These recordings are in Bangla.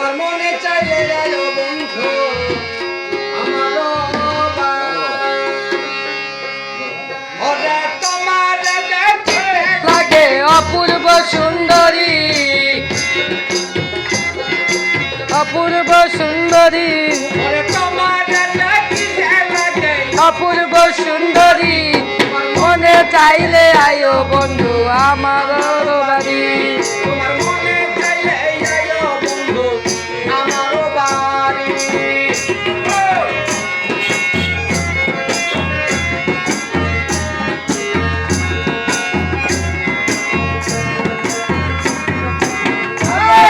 তোমার মনে চাইলে আয়ো বন্ধু আমারও ওরে তোমার দেখতে লাগে অপূর্ব সুন্দরী অপূর্ব সুন্দরী ওরে তোমার দেখতে লাগে অপূর্ব সুন্দরী মনে চাইলে আয়ো বন্ধু আমার বাড়ি তোমার মনে চাইলে আয়ো বন্ধু আমার বাড়ি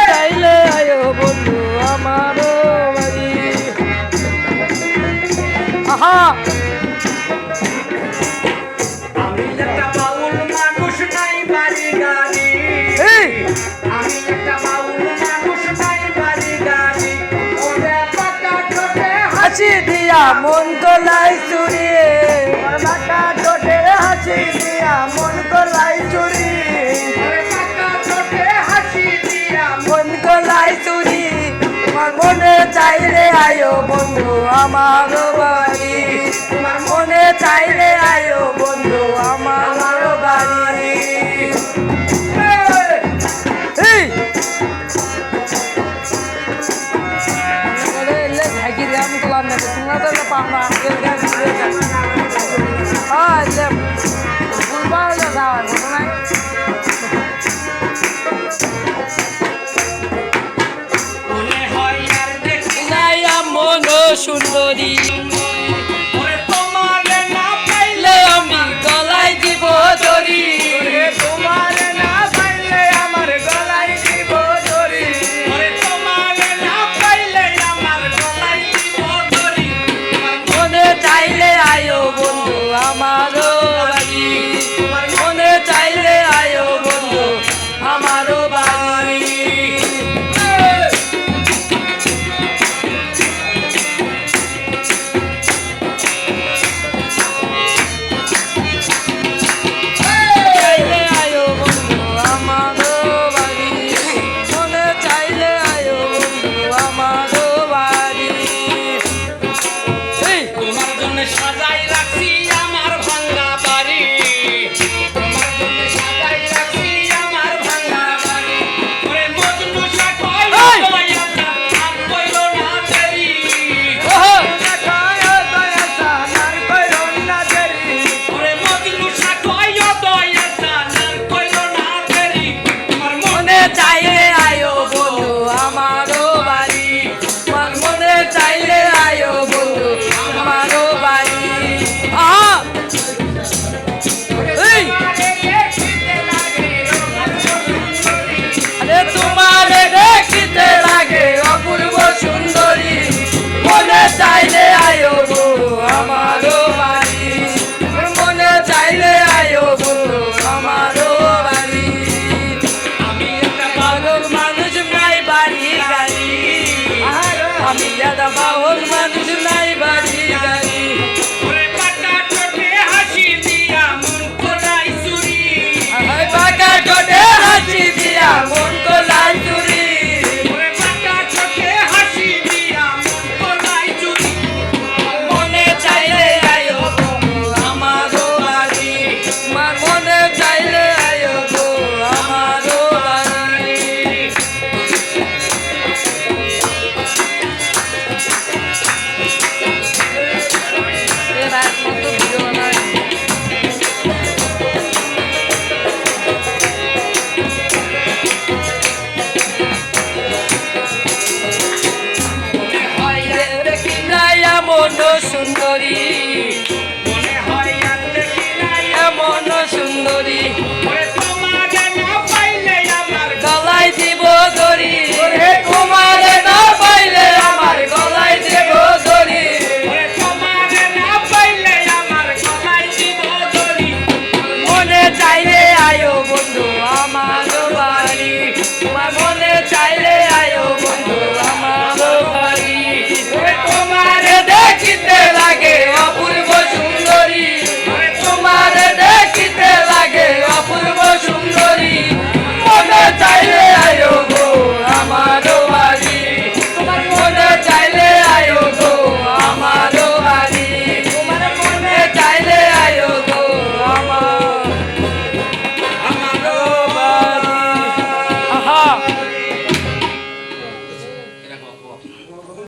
চাইলে আয়ো বন্ধু আমার বাড়ি আহা হাসি দিয়া মন গলাই চুরিয়ে বাঁকা ঠোঁটে হাসি দিয়া মন গলাই চুরি হাসি দিয়া মন গলাই চুরি তোমার মনে চাইলে আয়ো বন্ধু আমার বাড়ি তোমার মনে চাইলে আয়ো বন্ধু আমার বাড়ি সুন্দরী